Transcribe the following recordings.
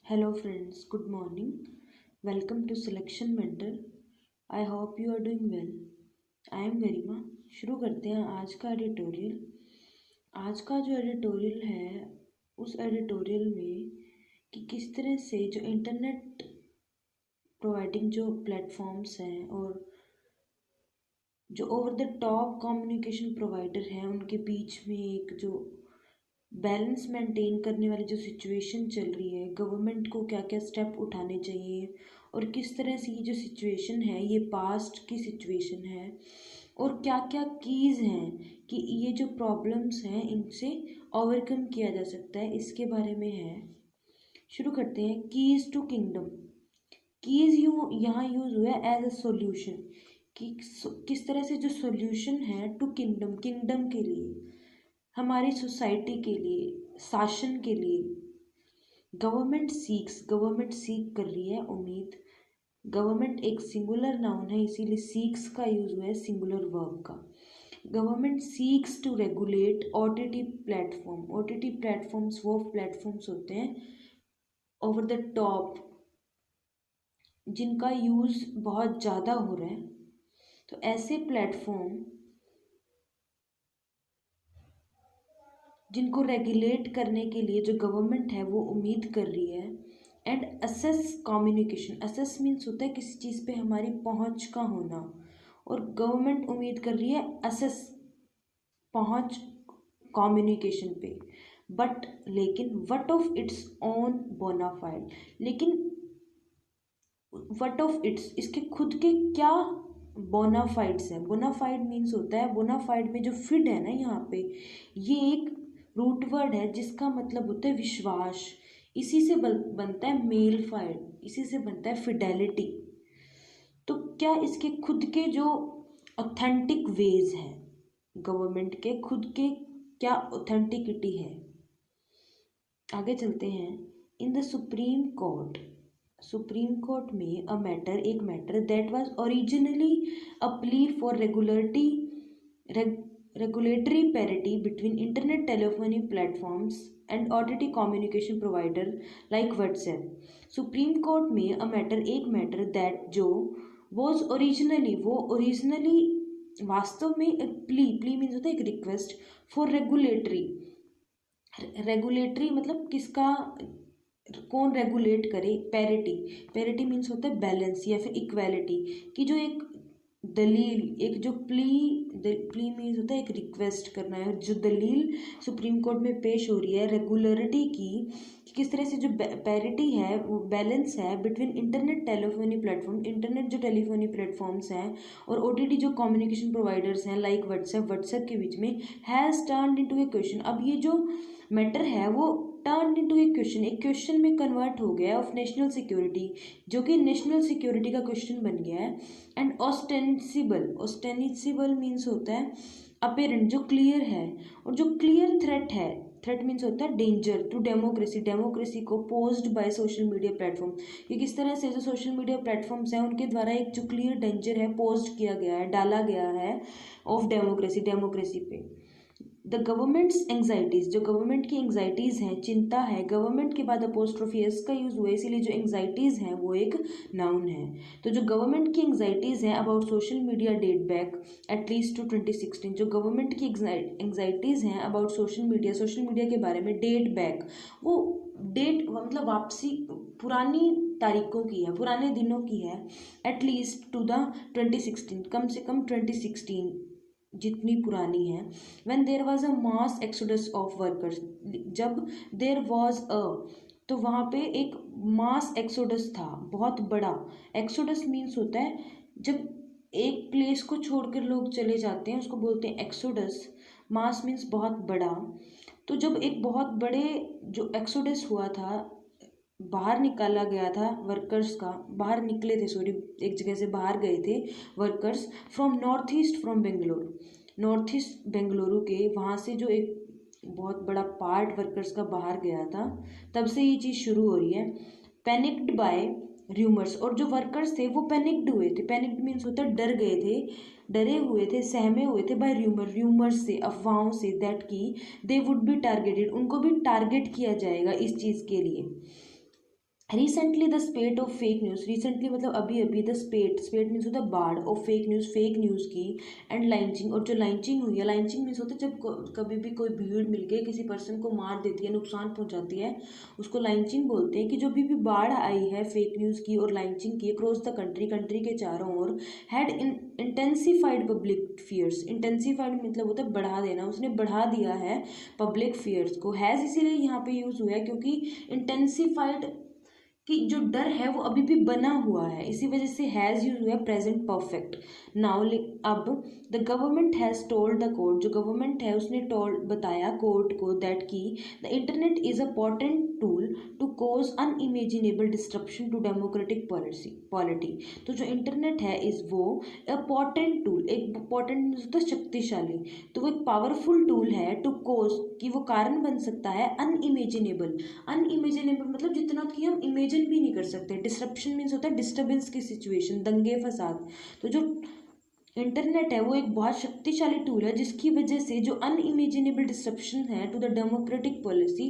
Hello friends, good morning. Welcome to Selection Mentor. I hope you are doing well. I am Garima. शुरू करते हैं आज का editorial. आज का जो एडिटोरियल है उस एडिटोरियल में कि किस तरह से जो इंटरनेट प्रोवाइडिंग जो प्लेटफॉर्म्स हैं और जो over the top communication provider हैं उनके बीच में एक जो बैलेंस मेंटेन करने वाली जो सिचुएशन चल रही है, गवर्नमेंट को क्या क्या स्टेप उठाने चाहिए और किस तरह से ये जो सिचुएशन है ये पास्ट की सिचुएशन है और क्या क्या कीज़ हैं कि ये जो प्रॉब्लम्स हैं इनसे ओवरकम किया जा सकता है, इसके बारे में है। शुरू करते हैं। Keys to kingdom. कीज़ यहाँ यूज़ हुआ है एज अ सॉल्यूशन कि किस तरह से जो सॉल्यूशन है टू किंगडम, किंगडम के लिए, हमारी सोसाइटी के लिए, शासन के लिए। गवर्नमेंट सीक कर रही है उम्मीद। गवर्नमेंट एक सिंगुलर नाउन है, इसीलिए सीक्स का यूज हुआ है सिंगुलर वर्ब का। Government seeks to regulate OTT platform. OTT platforms वो प्लेटफॉर्म्स होते हैं ओवर द टॉप जिनका यूज बहुत ज़्यादा हो रहा है। तो ऐसे प्लेटफॉर्म जिनको रेगुलेट करने के लिए जो गवर्नमेंट है वो उम्मीद कर रही है। And assess communication. Assess means होता है किसी चीज़ पे हमारी पहुंच का होना, और गवर्नमेंट उम्मीद कर रही है असेस पहुंच कम्युनिकेशन पे। बट लेकिन what of its own bona fide. लेकिन वट ऑफ इट्स, इसके खुद के क्या बोनाफाइड्स हैं। बोनाफाइड मीन्स होता है, बोनाफाइड में जो फिड है ना यहाँ पे, ये एक रूट वर्ड है जिसका मतलब होता है विश्वास। इसी से बनता है मेल फाइड, इसी से बनता है फिडेलिटी। तो क्या इसके खुद के जो ऑथेंटिक वेज हैं, गवर्नमेंट के खुद के क्या ऑथेंटिसिटी है। आगे चलते हैं। इन द सुप्रीम कोर्ट में एक matter that was originally a plea for regulatory parity between internet telephony platforms and OTT communication provider like WhatsApp. Supreme court में एक मैटर दैट जो was originally वास्तव में एक प्ली मीन्स होता है एक रिक्वेस्ट फॉर रेगुलेटरी मतलब किसका, कौन रेगुलेट करे। पैरिटी मीन्स होता है बैलेंस या फिर इक्वालिटी की जो एक दलील, एक जो प्ली मीन्स होता है एक रिक्वेस्ट करना है। जो दलील सुप्रीम कोर्ट में पेश हो रही है रेगुलरिटी की, किस तरह से जो पैरिटी है वो बैलेंस है बिटवीन इंटरनेट जो टेलीफोनी प्लेटफॉर्म्स हैं और ओटीटी जो कम्युनिकेशन प्रोवाइडर्स हैं लाइक व्हाट्सएप के बीच में, has turned into A question. अब ये जो मैटर है वो टर्न इनटू एक क्वेश्चन में कन्वर्ट हो गया ऑफ नेशनल सिक्योरिटी, जो कि नेशनल सिक्योरिटी का क्वेश्चन बन गया है। एंड ऑस्टेंसिबल मीन्स होता है अपेरेंट, जो क्लियर है, और जो क्लियर थ्रेट मीन्स होता है डेंजर टू डेमोक्रेसी को posed by social media platform. ये किस तरह से जो सोशल मीडिया प्लेटफॉर्म्स हैं उनके द्वारा एक जो क्लियर डेंजर है पोज्ड किया गया है, डाला गया है ऑफ डेमोक्रेसी पे। द गवर्नमेंट्स एंग्जाइटीज, जो गवर्नमेंट की एंग्जाइटीज़ हैं, चिंता है, गवर्नमेंट के बाद अपोस्ट्रोफी एस का यूज़ हुआ है, इसीलिए जो एंग्जाइटीज़ हैं वो एक नाउन है। तो जो गवर्नमेंट की एंग्जाइटीज़ हैं about social media date back at least to 2016। जो गवर्नमेंट की एंग्जाइटीज़ हैं अबाउट सोशल मीडिया के बारे में डेट बैक, वो डेट मतलब वापसी पुरानी तारीखों की है, पुराने दिनों की है। एटलीस्ट टू द 2016, कम से कम 2016 जितनी पुरानी है। When there was a mass exodus of workers, जब देयर वाज अ, तो वहाँ पे एक मास एक्सोडस था, बहुत बड़ा। एक्सोडस मीन्स होता है जब एक प्लेस को छोड़कर लोग चले जाते हैं, उसको बोलते हैं एक्सोडस। मास मीन्स बहुत बड़ा। तो जब एक बहुत बड़े जो एक्सोडस हुआ था, बाहर निकाला गया था वर्कर्स का, बाहर निकले थे, सॉरी, एक जगह से बाहर गए थे workers from north east Bengaluru के, वहाँ से जो एक बहुत बड़ा पार्ट वर्कर्स का बाहर गया था, तब से ये चीज़ शुरू हो रही है। पैनिक्ड बाय र्यूमर्स, और जो वर्कर्स थे वो पैनिक्ड हुए थे। पैनिक्ड मीन्स होता है डरे हुए थे, सहमे हुए थे बाय र्यूमर्स से, अफवाहों से, दैट की दे वुड बी टारगेटेड, उनको भी टारगेट किया जाएगा इस चीज़ के लिए। Recently the स्पेट of fake news, recently मतलब अभी अभी, द स्पेट मीन्स होता है बाढ़, ऑफ फेक न्यूज़ की, एंड लाइंचिंग, और जो लाइंचिंग हुई है, लाइंचिंग मीन्स होता है जब कभी भी कोई भीड़ मिलके किसी पर्सन को मार देती है, नुकसान पहुंचाती है, उसको लाइंचिंग बोलते हैं। कि जो भी बाढ़ आई है फेक न्यूज़ की और लाइंचिंग की अक्रॉस द कंट्री, कंट्री के चारों ओर, had intensified public fears, intensified मतलब होता है बढ़ा देना, उसने बढ़ा दिया है पब्लिक फियर्स को। हैज़ इसीलिए यहाँ पे यूज़ हुआ है क्योंकि इंटेंसिफाइड कि जो डर है वो अभी भी बना हुआ है, इसी वजह से हैज़ यूज हुआ है प्रेजेंट परफेक्ट। नाउ अब the government has told the court, जो गवर्नमेंट है उसने टोल्ड बताया कोर्ट को दैट की the internet is a potent tool to cause unimaginable disruption to democratic polity. तो जो इंटरनेट है इज वो अ पोटेंट टूल, एक पोटेंट तो शक्तिशाली, तो वो एक पावरफुल टूल है टू कोज कि वो कारण बन सकता है अनइमेजिनेबल, अनइमेजिनेबल मतलब जितना कि हम इमेजिन भी नहीं कर सकते। डिस्ट्रप्शन मीन्स होता है डिस्टर्बेंस की सिचुएशन, दंगे फसाद। तो जो इंटरनेट है वो एक बहुत शक्तिशाली टूल है जिसकी वजह से जो अनइमेजिनेबल डिस्ट्रप्शन है टू द डेमोक्रेटिक पॉलिसी,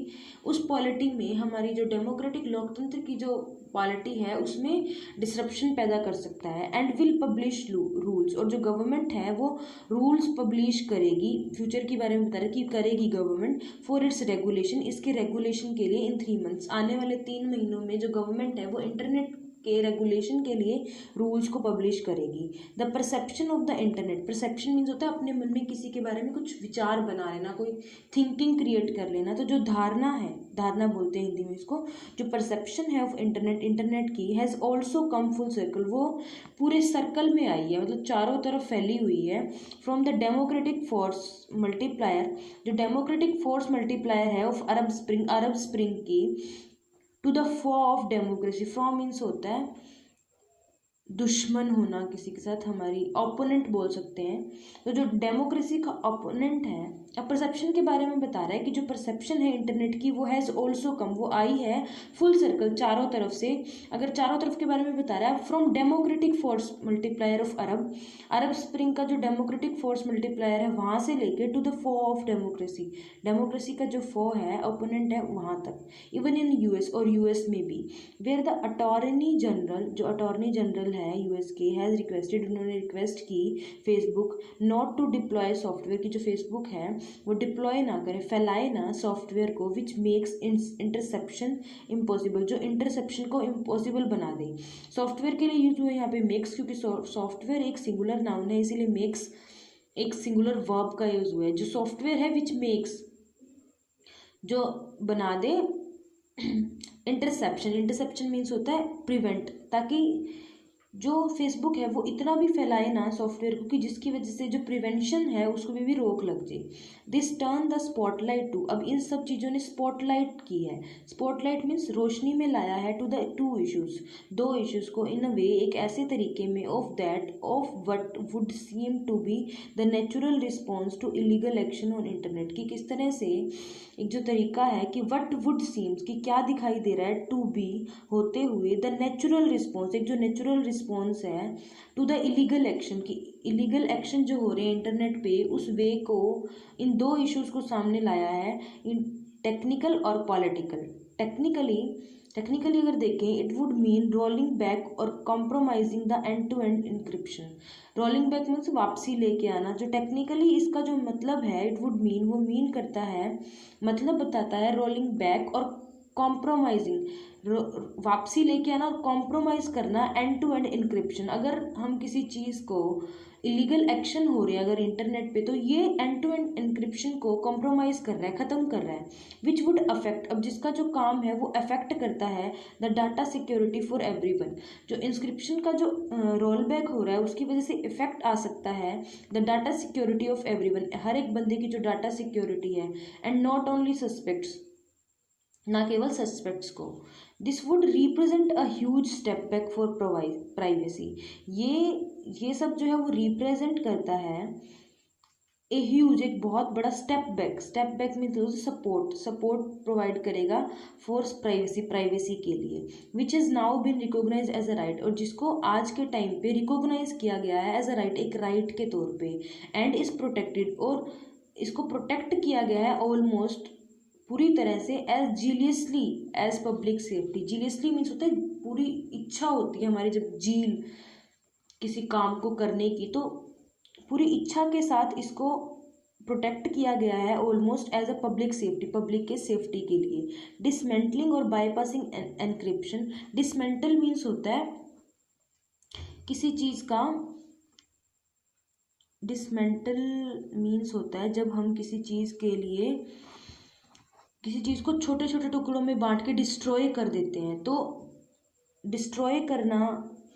उस पॉलिटी में हमारी जो डेमोक्रेटिक लोकतंत्र की जो पॉलिटी है उसमें डिस्ट्रप्शन पैदा कर सकता है। एंड विल पब्लिश रूल्स, और जो गवर्नमेंट है वो रूल्स पब्लिश करेगी, फ्यूचर के बारे में बता रहा है कि करेगी गवर्नमेंट फॉर इट्स रेगुलेशन, इसके रेगुलेशन के लिए इन 3 मंथ्स, आने वाले 3 महीनों में जो गवर्नमेंट है वो इंटरनेट के रेगुलेशन के लिए रूल्स को पब्लिश करेगी। The perception of the internet, perception means होता है अपने मन में किसी के बारे में कुछ विचार बना लेना, कोई थिंकिंग क्रिएट कर लेना। तो जो धारणा है, धारणा बोलते हैं हिंदी में इसको, जो परसेप्शन है ऑफ इंटरनेट, इंटरनेट की has also come full circle, वो पूरे सर्कल में आई है, मतलब चारों तरफ फैली हुई है। From the democratic force multiplier, जो डेमोक्रेटिक फोर्स मल्टीप्लायर है ऑफ अरब स्प्रिंग की, टू द फॉ ऑफ डेमोक्रेसी, फ्रॉम मीन्स होता है दुश्मन होना किसी के साथ, हमारी ओपोनेंट बोल सकते हैं। तो जो डेमोक्रेसी का ओपोनेंट है, अब परसेप्शन के बारे में बता रहा है कि जो परसेप्शन है इंटरनेट की वो हैज़ ऑल्सो कम, वो आई है फुल सर्कल चारों तरफ से। अगर चारों तरफ के बारे में बता रहा है from democratic force multiplier of Arab Spring का जो डेमोक्रेटिक फोर्स मल्टीप्लायर है वहाँ से लेके to the foe of democracy, democracy का जो फो है ओपोनेंट है वहाँ तक। इवन इन यूएस, और यूएस में भी, वेयर द अटॉर्नी जनरल, जो अटॉर्नी जनरल है यूएस के, हैज़ रिक्वेस्टेड, उन्होंने रिक्वेस्ट की Facebook not to deploy software, की जो फेसबुक है वो डिप्लॉय ना करे, फैलाए ना सॉफ्टवेयर को विच मेक्स इंटरसेप्शन इम्पॉसिबल, जो इंटरसेप्शन को इम्पॉसिबल बना दे। सॉफ्टवेयर के लिए यूज हुआ है यहाँ पे मेक्स, क्योंकि सॉफ्टवेयर एक सिंगुलर नाउन है इसीलिए मेक्स एक सिंगुलर वर्ब का यूज हुआ है। जो सॉफ्टवेयर है विच मेक्स, जो बना दे इंटरसेप्शन, इंटरसेप्शन मीन्स होता है प्रिवेंट, ताकि जो फेसबुक है वो इतना भी फैलाए ना सॉफ्टवेयर को कि जिसकी वजह से जो प्रिवेंशन है उसको भी रोक लग जाए। This turn the spotlight to, अब इन सब चीज़ों ने स्पॉटलाइट की है, स्पॉटलाइट मीन्स रोशनी में लाया है टू द टू इश्यूज, दो इश्यूज को, इन अ वे एक ऐसे तरीके में, of what would seem to be the natural response to illegal action on internet, कि किस तरह से एक जो तरीका है कि वट वुड सीम्स, कि क्या दिखाई दे रहा है, टू बी होते हुए, द नेचुरल रिस्पॉन्स, एक जो नेचुरल रिस्पॉन्स है टू द इलीगल एक्शन, की इलीगल एक्शन जो हो रहे हैं इंटरनेट पे उस वे को, इन दो इश्यूज को सामने लाया है, इन टेक्निकल और पॉलिटिकल। टेक्निकली अगर देखें it would mean rolling back और compromising the end to end encryption, rolling back means वापसी लेके आना। जो टेक्निकली इसका जो मतलब है इट वुड मीन, वो मीन करता है, मतलब बताता है रोलिंग बैक और कॉम्प्रोमाइजिंग, वापसी लेके आना और कॉम्प्रोमाइज़ करना, एंड टू एंड इंक्रिप्शन। अगर हम किसी चीज़ को इलीगल एक्शन हो रहे हैं अगर इंटरनेट पे, तो ये एंड टू एंड इंक्रिप्शन को कॉम्प्रोमाइज़ कर रहा है, ख़त्म कर रहा है। विच वुड अफेक्ट, अब जिसका जो काम है वो अफेक्ट करता है the data security for everyone, जो इंस्क्रिप्शन का जो रोल बैक हो रहा है उसकी वजह से इफेक्ट आ सकता है the data security of everyone, हर एक बंदे की जो डाटा सिक्योरिटी है, एंड नॉट ओनली सस्पेक्ट्स, ना केवल सस्पेक्ट्स को। This would represent a huge step back for privacy, ये सब जो है वो रिप्रेजेंट करता है ए ह्यूज, एक बहुत बड़ा step back means support provide करेगा फॉर प्राइवेसी के लिए, which is now been recognize as a right, और जिसको आज के टाइम पे रिकॉग्नाइज किया गया है एज अ राइट, एक राइट के तौर पे, एंड इज प्रोटेक्टेड, और इसको प्रोटेक्ट किया गया है ऑलमोस्ट पूरी तरह से as zealously as public safety. Zealously means होता है पूरी इच्छा होती है हमारी, जब जील किसी काम को करने की, तो पूरी इच्छा के साथ इसको प्रोटेक्ट किया गया है almost as a public safety, public के सेफ्टी के लिए। डिसमेंटलिंग और बाईपासिंग एनक्रिप्शन। डिसमेंटल मीन्स होता है किसी चीज का, डिसमेंटल मीन्स होता है जब हम किसी चीज के लिए किसी चीज को छोटे छोटे टुकड़ों में बांट के डिस्ट्रॉय कर देते हैं। तो डिस्ट्रॉय करना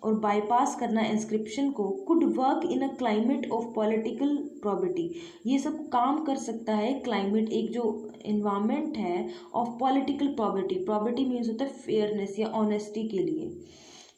और बाईपास करना इंस्क्रिप्शन को could work in a climate of political probity. ये सब काम कर सकता है क्लाइमेट, एक जो इन्वायरमेंट है of political probity. Probity means होता है फेयरनेस या ऑनेस्टी के लिए।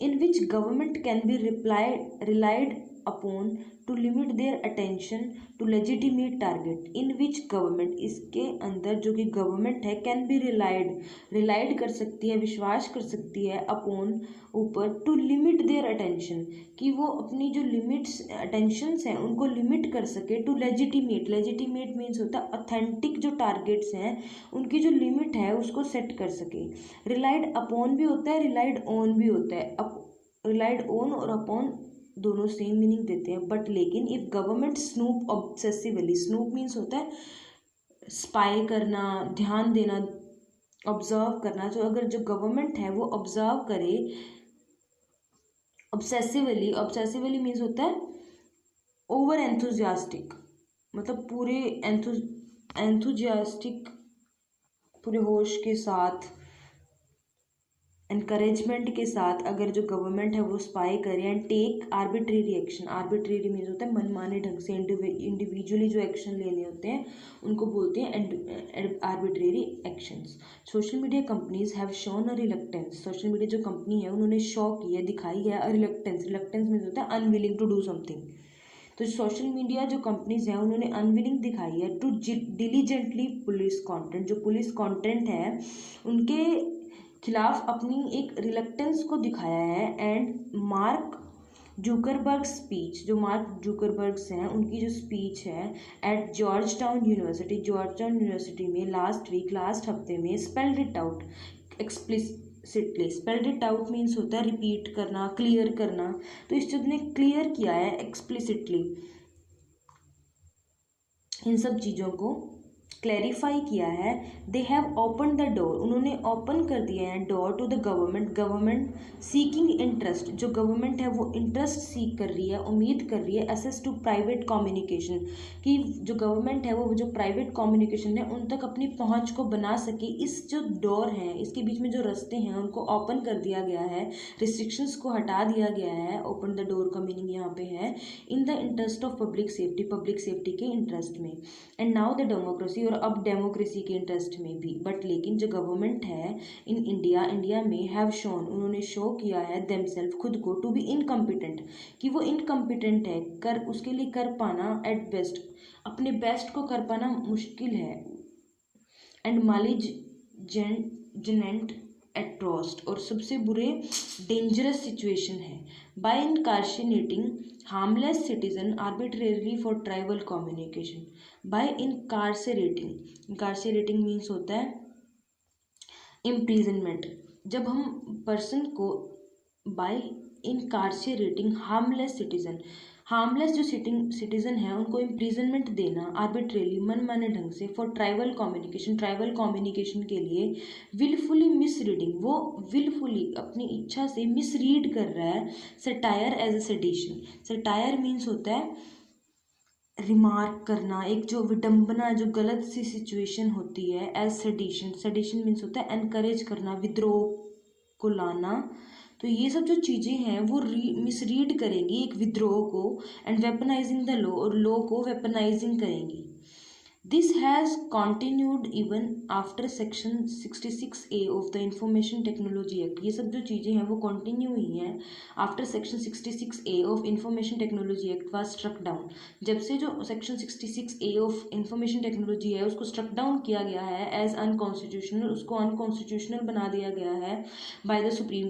In which government can be relied upon to limit their attention to legitimate target. In which government, इसके अंदर जो कि गवर्नमेंट है, कैन बी रिलाइड कर सकती है, विश्वास कर सकती है, अपॉन ऊपर, टू लिमिट देयर अटेंशन, कि वो अपनी जो लिमिट्स अटेंशंस हैं उनको लिमिट कर सके, टू लेजिटिमेट मीन्स होता है ऑथेंटिक जो टारगेट्स हैं उनकी जो लिमिट है उसको सेट कर सके। रिलाइड अपॉन भी होता है, रिलाइड ऑन भी होता है। रिलाइड ऑन और अपॉन दोनों सेम मीनिंग देते हैं, बट लेकिन if government snoop obsessively, snoop means होता है स्पाई करना, ध्यान देना, ऑब्जर्व करना। तो अगर जो गवर्नमेंट है वो ऑब्जर्व करे ऑब्सेसिवली मीन्स होता है ओवर एंथुजियास्टिक, मतलब पूरे एंथुजियास्टिक, पूरे होश के साथ, एनकरेजमेंट के साथ अगर जो गवर्नमेंट है वो स्पाई करे and take arbitrary action. Arbitrary means होता है मनमाने ढंग से, इंडिविजुअली जो एक्शन लेने होते हैं उनको बोलते हैं arbitrary actions. Social media companies have shown a reluctance. Social media जो कंपनी है उन्होंने शो की है, दिखाई है रिलक्टेंस। रिलक्टेंस मीन्स होता है अनविलिंग टू डू समथिंग। तो सोशल मीडिया जो कंपनीज हैं उन्होंने अनविलिंग दिखाई है टू डिलीजेंटली पुलिस कंटेंट, जो पुलिस कंटेंट है उनके खिलाफ अपनी एक रिलक्टेंस को दिखाया है। एंड मार्क जुकरबर्ग स्पीच, जो मार्क जुकरबर्ग्स हैं उनकी जो स्पीच है एट जॉर्ज टाउन यूनिवर्सिटी में लास्ट हफ्ते में, spelled it out explicitly. Spelled it out means होता है रिपीट करना, क्लियर करना। तो इस चीज ने क्लियर किया है एक्सप्लिसिटली, इन सब चीज़ों को क्लैरिफाई किया है। They have open the door, उन्होंने ओपन कर दिया है door to the government seeking interest, जो गवर्नमेंट है वो इंटरेस्ट सीख कर रही है, उम्मीद कर रही है, एसेस टू प्राइवेट कम्युनिकेशन, कि जो गवर्नमेंट है वो जो प्राइवेट कम्युनिकेशन है उन तक अपनी पहुंच को बना सके। इस जो डोर है, इसके बीच में जो रास्ते हैं उनको ओपन कर दिया गया है, रिस्ट्रिक्शंस को हटा दिया गया है। ओपन द डोर का मीनिंग यहाँ पे है in the interest of public safety के इंटरेस्ट में। एंड नाउ द डेमोक्रेसी, और अब डेमोक्रेसी के इंटरेस्ट में भी। बट लेकिन जो गवर्नमेंट है इन इंडिया में हैव शोन, उन्होंने शो किया है देमसेल्फ, खुद को, टू बी इनकम्पिटेंट, कि वो इनकम्पिटेंट है, कर उसके लिए कर पाना एट बेस्ट, अपने बेस्ट को कर पाना मुश्किल है। एंड मालिजेंट एट्रोस्ट, और सबसे बुरे डेंजरस सिचुएशन है। By incarcerating harmless citizen arbitrarily for tribal communication. By incarcerating means होता है इम्प्रिजनमेंट। जब हम पर्सन को बाय इनकार्सिनेटिंग हार्मलेस जो सिटीजन है उनको इम्प्रिजनमेंट देना आर्बिट्रेरली, मनमाने ढंग से, फॉर ट्राइबल कम्युनिकेशन के लिए, विलफुली मिसरीडिंग, वो विलफुली अपनी इच्छा से मिसरीड कर रहा है, satire as a sedition. Satire means होता है रिमार्क करना, एक जो विडंबना, जो गलत सी सिचुएशन होती है, एज सेडिशन मीन्स होता है एनकरेज करना, विद्रोह को लाना। तो ये सब जो चीज़ें हैं वो मिसरीड करेंगी एक विद्रोह को, एंड वेपनाइजिंग द लॉ, और लॉ को वेपनाइजिंग करेंगी। This has continued even after section 66A of the information technology act. ये सब जो चीज़ें हैं वो कंटिन्यू हुई हैं after section 66A of information technology act was struck down. जब से जो section 66A of information technology है उसको स्ट्रक डाउन किया गया है एज अनकॉन्स्टिट्यूशनल, उसको अनकॉन्स्टिट्यूशनल बना दिया गया है बाय द सुप्रीम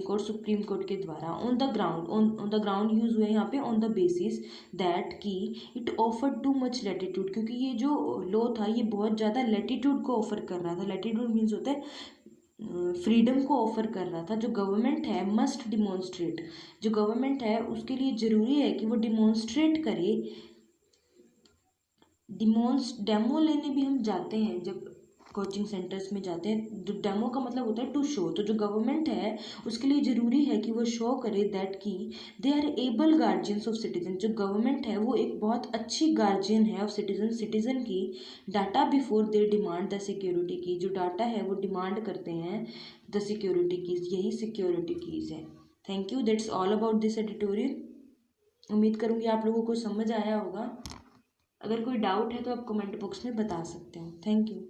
कोर्ट के द्वारा। ऑन द ग्राउंड यूज हुए यहाँ पे ऑन द बेसिस दैट कि it offered too much latitude, क्योंकि ये जो लॉ था ये बहुत ज़्यादा लैटिट्यूड को ऑफर कर रहा था। लैटिट्यूड मीन्स होता है फ्रीडम को ऑफर कर रहा था। जो गवर्नमेंट है मस्ट डिमॉन्स्ट्रेट, जो गवर्नमेंट है उसके लिए ज़रूरी है कि वो डिमॉन्स्ट्रेट करे। डेमो लेने भी हम जाते हैं जब कोचिंग सेंटर्स में जाते हैं, जो डेमो का मतलब होता है टू शो। तो जो गवर्नमेंट है उसके लिए ज़रूरी है कि वो शो करे दैट कि they are able guardians of citizen. जो गवर्नमेंट है वो एक बहुत अच्छी गार्जियन है ऑफ सिटीजन, सिटीजन की। Data before they demand the security की, जो डाटा है वो डिमांड करते हैं द सिक्योरिटी कीज, यही सिक्योरिटी कीज है। Thank you, that's all about this editorial. उम्मीद करूँगी आप लोगों को समझ आया होगा। अगर कोई डाउट है तो आप कमेंट बॉक्स में बता सकते हो। Thank you.